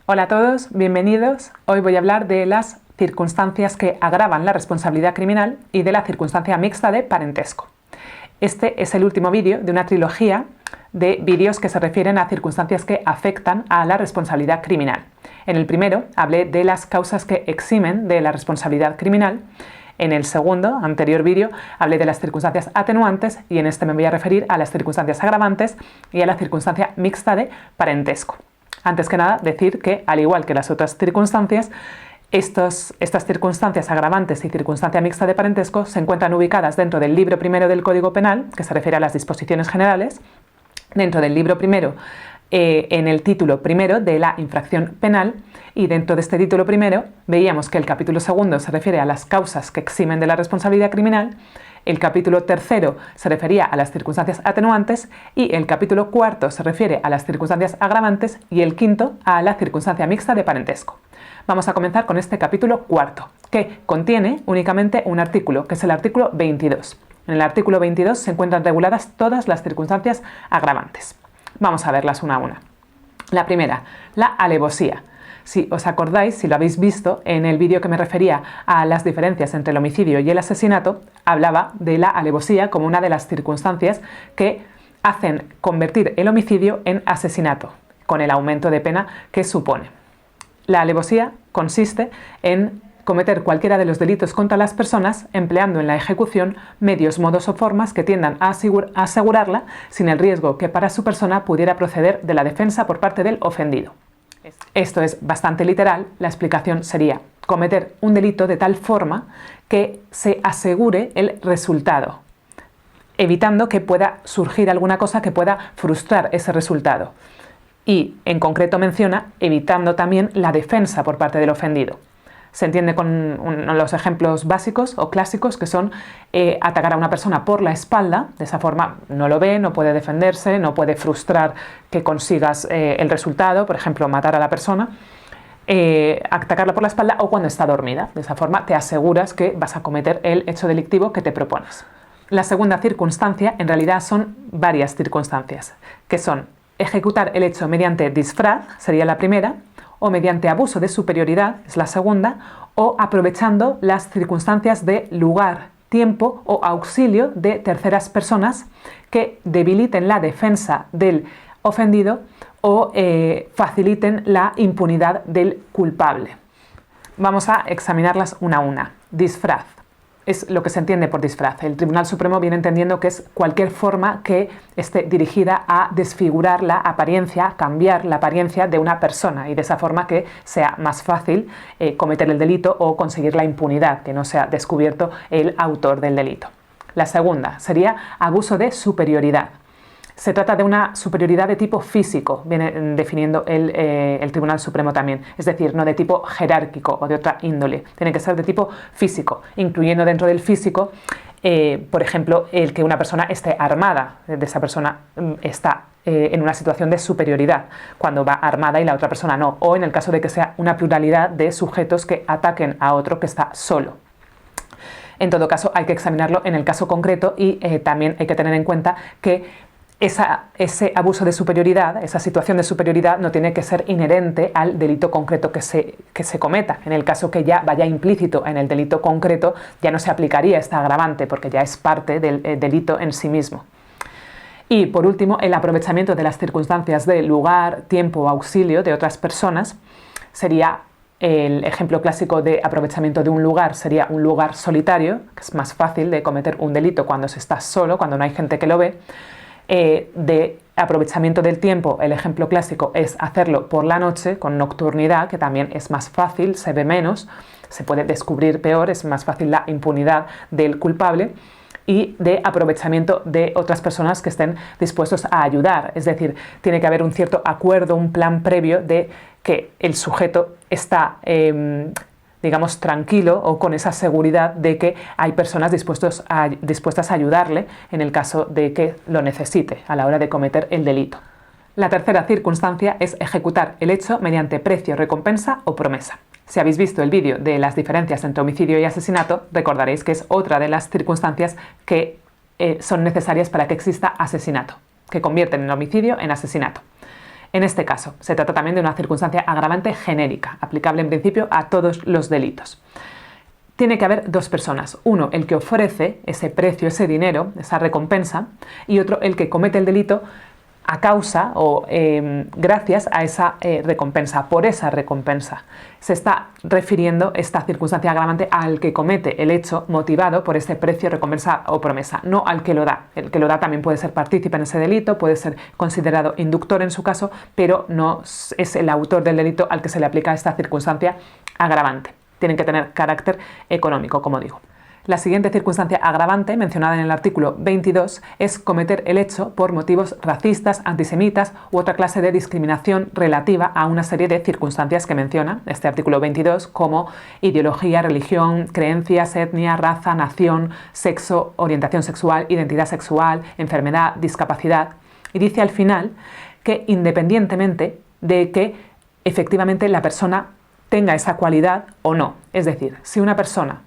Hola a todos, bienvenidos. Hoy voy a hablar de las circunstancias que agravan la responsabilidad criminal y de la circunstancia mixta de parentesco. Este es el último vídeo de una trilogía de vídeos que se refieren a circunstancias que afectan a la responsabilidad criminal. En el primero hablé de las causas que eximen de la responsabilidad criminal. En el segundo, anterior vídeo, hablé de las circunstancias atenuantes y en este me voy a referir a las circunstancias agravantes y a la circunstancia mixta de parentesco. Antes que nada, decir que, al igual que las otras circunstancias, estas circunstancias agravantes y circunstancia mixta de parentesco se encuentran ubicadas dentro del libro primero del Código Penal, que se refiere a las disposiciones generales, dentro del libro primero, en el título primero de la infracción penal, y dentro de este título primero veíamos que el capítulo segundo se refiere a las causas que eximen de la responsabilidad criminal, el capítulo tercero se refería a las circunstancias atenuantes y el capítulo cuarto se refiere a las circunstancias agravantes y el quinto a la circunstancia mixta de parentesco. Vamos a comenzar con este capítulo cuarto, que contiene únicamente un artículo, que es el artículo 22. En el artículo 22 se encuentran reguladas todas las circunstancias agravantes. Vamos a verlas una a una. La primera, la alevosía. Si os acordáis, si lo habéis visto, en el vídeo que me refería a las diferencias entre el homicidio y el asesinato, hablaba de la alevosía como una de las circunstancias que hacen convertir el homicidio en asesinato, con el aumento de pena que supone. La alevosía consiste en cometer cualquiera de los delitos contra las personas empleando en la ejecución medios, modos o formas que tiendan a asegurarla sin el riesgo que para su persona pudiera proceder de la defensa por parte del ofendido. Esto es bastante literal, la explicación sería cometer un delito de tal forma que se asegure el resultado, evitando que pueda surgir alguna cosa que pueda frustrar ese resultado. Y en concreto menciona evitando también la defensa por parte del ofendido. Se entiende con los ejemplos básicos o clásicos que son atacar a una persona por la espalda, de esa forma no lo ve, no puede defenderse, no puede frustrar que consigas el resultado, por ejemplo, matar a la persona, atacarla por la espalda o cuando está dormida, de esa forma te aseguras que vas a cometer el hecho delictivo que te propones. La segunda circunstancia en realidad son varias circunstancias, que son ejecutar el hecho mediante disfraz, sería la primera, o mediante abuso de superioridad, es la segunda, o aprovechando las circunstancias de lugar, tiempo o auxilio de terceras personas que debiliten la defensa del ofendido o faciliten la impunidad del culpable. Vamos a examinarlas una a una. Disfraz. Es lo que se entiende por disfraz. El Tribunal Supremo viene entendiendo que es cualquier forma que esté dirigida a desfigurar la apariencia, cambiar la apariencia de una persona y de esa forma que sea más fácil cometer el delito o conseguir la impunidad, que no sea descubierto el autor del delito. La segunda sería abuso de superioridad. Se trata de una superioridad de tipo físico, viene definiendo el Tribunal Supremo también, es decir, no de tipo jerárquico o de otra índole, tiene que ser de tipo físico, incluyendo dentro del físico, por ejemplo, el que una persona esté armada, de esa persona está en una situación de superioridad, cuando va armada y la otra persona no, o en el caso de que sea una pluralidad de sujetos que ataquen a otro que está solo. En todo caso, hay que examinarlo en el caso concreto y también hay que tener en cuenta que ese abuso de superioridad, esa situación de superioridad no tiene que ser inherente al delito concreto que se cometa. En el caso que ya vaya implícito en el delito concreto, ya no se aplicaría esta agravante porque ya es parte del delito en sí mismo. Y por último, el aprovechamiento de las circunstancias de lugar, tiempo o auxilio de otras personas sería el ejemplo clásico de aprovechamiento de un lugar, sería un lugar solitario, que es más fácil de cometer un delito cuando se está solo, cuando no hay gente que lo ve. De aprovechamiento del tiempo, el ejemplo clásico es hacerlo por la noche con nocturnidad, que también es más fácil, se ve menos, se puede descubrir peor, es más fácil la impunidad del culpable, y de aprovechamiento de otras personas que estén dispuestos a ayudar, es decir, tiene que haber un cierto acuerdo, un plan previo de que el sujeto está digamos, tranquilo o con esa seguridad de que hay personas dispuestas a ayudarle en el caso de que lo necesite a la hora de cometer el delito. La tercera circunstancia es ejecutar el hecho mediante precio, recompensa o promesa. Si habéis visto el vídeo de las diferencias entre homicidio y asesinato, recordaréis que es otra de las circunstancias que son necesarias para que exista asesinato, que convierten el homicidio en asesinato. En este caso, se trata también de una circunstancia agravante genérica, aplicable en principio a todos los delitos. Tiene que haber dos personas, uno el que ofrece ese precio, ese dinero, esa recompensa, y otro el que comete el delito a causa o gracias a esa recompensa, por esa recompensa. Se está refiriendo esta circunstancia agravante al que comete el hecho motivado por ese precio, recompensa o promesa, no al que lo da. El que lo da también puede ser partícipe en ese delito, puede ser considerado inductor en su caso, pero no es el autor del delito al que se le aplica esta circunstancia agravante. Tienen que tener carácter económico, como digo. La siguiente circunstancia agravante, mencionada en el artículo 22, es cometer el hecho por motivos racistas, antisemitas u otra clase de discriminación relativa a una serie de circunstancias que menciona este artículo 22, como ideología, religión, creencias, etnia, raza, nación, sexo, orientación sexual, identidad sexual, enfermedad, discapacidad. Y dice al final que independientemente de que efectivamente la persona tenga esa cualidad o no. Es decir, si una persona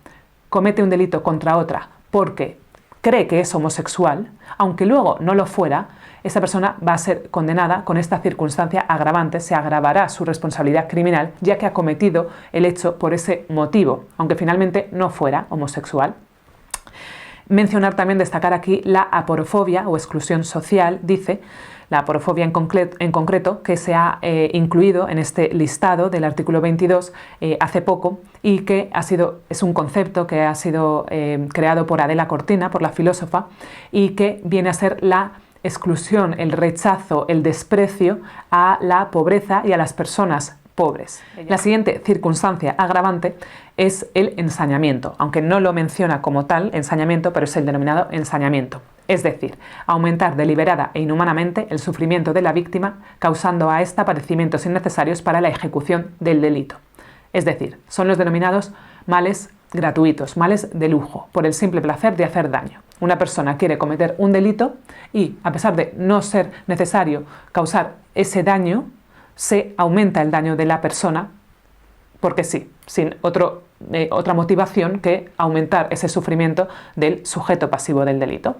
comete un delito contra otra porque cree que es homosexual, aunque luego no lo fuera, esa persona va a ser condenada con esta circunstancia agravante, se agravará su responsabilidad criminal ya que ha cometido el hecho por ese motivo, aunque finalmente no fuera homosexual. Mencionar también, destacar aquí la aporofobia o exclusión social, dice, la aporofobia en concreto, que se ha incluido en este listado del artículo 22 hace poco y que es un concepto que ha sido creado por Adela Cortina, por la filósofa, y que viene a ser la exclusión, el rechazo, el desprecio a la pobreza y a las personas pobres. La siguiente circunstancia agravante es el ensañamiento, aunque no lo menciona como tal ensañamiento, pero es el denominado ensañamiento. Es decir, aumentar deliberada e inhumanamente el sufrimiento de la víctima, causando a ésta padecimientos innecesarios para la ejecución del delito. Es decir, son los denominados males gratuitos, males de lujo, por el simple placer de hacer daño. Una persona quiere cometer un delito y, a pesar de no ser necesario causar ese daño, se aumenta el daño de la persona porque sí, sin otra motivación que aumentar ese sufrimiento del sujeto pasivo del delito.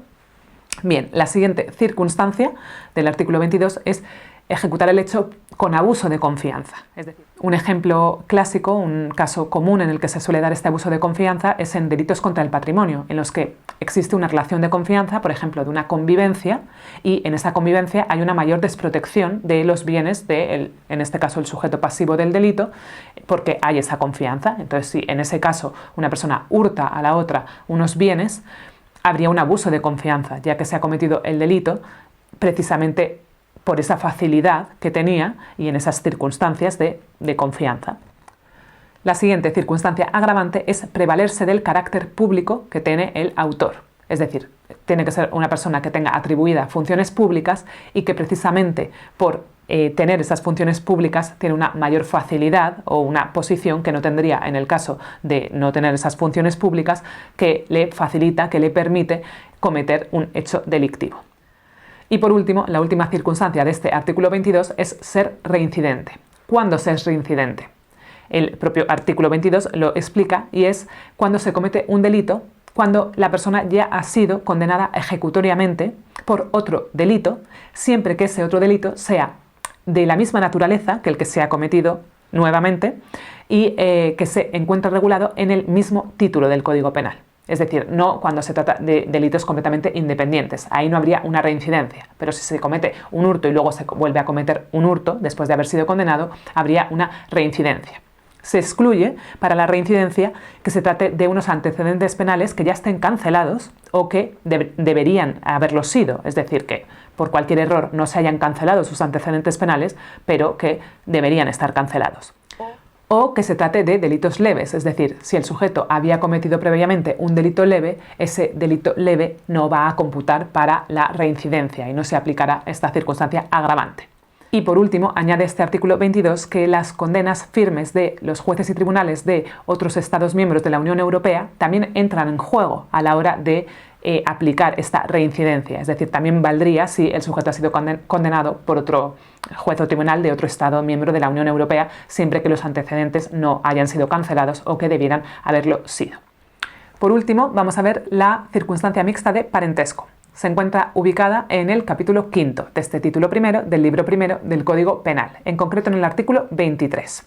Bien, la siguiente circunstancia del artículo 22 es ejecutar el hecho con abuso de confianza. Es decir, un ejemplo clásico, un caso común en el que se suele dar este abuso de confianza es en delitos contra el patrimonio, en los que existe una relación de confianza, por ejemplo, de una convivencia, y en esa convivencia hay una mayor desprotección de los bienes en este caso, el sujeto pasivo del delito, porque hay esa confianza. Entonces, si en ese caso una persona hurta a la otra unos bienes, habría un abuso de confianza, ya que se ha cometido el delito precisamente por esa facilidad que tenía y en esas circunstancias de confianza. La siguiente circunstancia agravante es prevalerse del carácter público que tiene el autor. Es decir, tiene que ser una persona que tenga atribuidas funciones públicas y que precisamente por tener esas funciones públicas tiene una mayor facilidad o una posición que no tendría en el caso de no tener esas funciones públicas, que le facilita, que le permite cometer un hecho delictivo. Y por último, la última circunstancia de este artículo 22 es ser reincidente. ¿Cuándo se es reincidente? El propio artículo 22 lo explica y es cuando se comete un delito, cuando la persona ya ha sido condenada ejecutoriamente por otro delito, siempre que ese otro delito sea de la misma naturaleza que el que se ha cometido nuevamente y que se encuentra regulado en el mismo título del Código Penal. Es decir, no cuando se trata de delitos completamente independientes. Ahí no habría una reincidencia. Pero si se comete un hurto y luego se vuelve a cometer un hurto después de haber sido condenado, habría una reincidencia. Se excluye para la reincidencia que se trate de unos antecedentes penales que ya estén cancelados o que deberían haberlo sido. Es decir, que por cualquier error no se hayan cancelado sus antecedentes penales, pero que deberían estar cancelados. O que se trate de delitos leves, es decir, si el sujeto había cometido previamente un delito leve, ese delito leve no va a computar para la reincidencia y no se aplicará esta circunstancia agravante. Y por último, añade este artículo 22 que las condenas firmes de los jueces y tribunales de otros Estados miembros de la Unión Europea también entran en juego a la hora de aplicar esta reincidencia. Es decir, también valdría si el sujeto ha sido condenado por otro juez o tribunal de otro Estado miembro de la Unión Europea, siempre que los antecedentes no hayan sido cancelados o que debieran haberlo sido. Por último, vamos a ver la circunstancia mixta de parentesco. se encuentra ubicada en el capítulo 5 de este título primero del libro primero del Código Penal, en concreto en el artículo 23.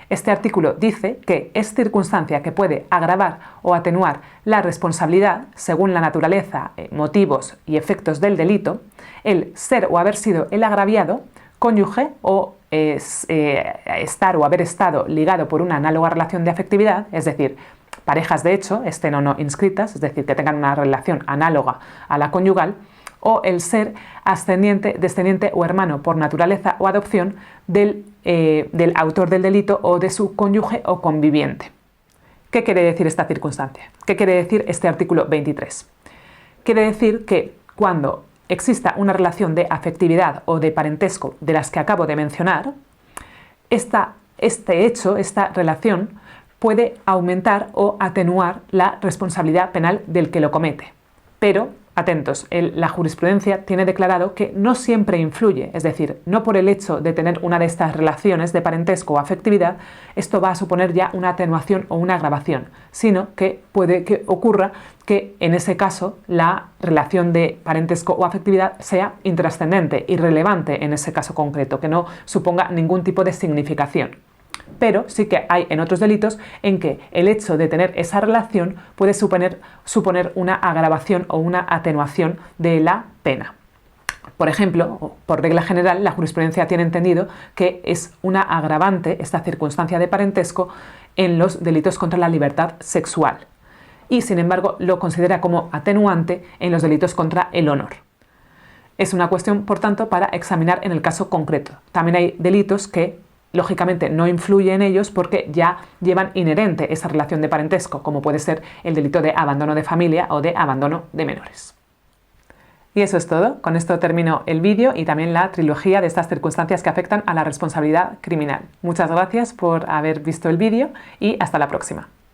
Este artículo dice que es circunstancia que puede agravar o atenuar la responsabilidad, según la naturaleza, motivos y efectos del delito, el ser o haber sido el agraviado, cónyuge o estar o haber estado ligado por una análoga relación de afectividad, es decir, parejas de hecho, estén o no inscritas, es decir, que tengan una relación análoga a la conyugal, o el ser ascendiente, descendiente o hermano por naturaleza o adopción del autor del delito o de su cónyuge o conviviente. ¿Qué quiere decir esta circunstancia? ¿Qué quiere decir este artículo 23? Quiere decir que cuando exista una relación de afectividad o de parentesco de las que acabo de mencionar, este hecho, esta relación, puede aumentar o atenuar la responsabilidad penal del que lo comete. Pero, atentos, la jurisprudencia tiene declarado que no siempre influye, es decir, no por el hecho de tener una de estas relaciones de parentesco o afectividad, esto va a suponer ya una atenuación o una agravación, sino que puede que ocurra que en ese caso la relación de parentesco o afectividad sea intrascendente, irrelevante en ese caso concreto, que no suponga ningún tipo de significación. Pero sí que hay en otros delitos en que el hecho de tener esa relación puede suponer una agravación o una atenuación de la pena. Por ejemplo, por regla general, la jurisprudencia tiene entendido que es una agravante esta circunstancia de parentesco en los delitos contra la libertad sexual y, sin embargo, lo considera como atenuante en los delitos contra el honor. Es una cuestión, por tanto, para examinar en el caso concreto. También hay delitos que lógicamente no influye en ellos porque ya llevan inherente esa relación de parentesco, como puede ser el delito de abandono de familia o de abandono de menores. Y eso es todo. Con esto termino el vídeo y también la trilogía de estas circunstancias que afectan a la responsabilidad criminal. Muchas gracias por haber visto el vídeo y hasta la próxima.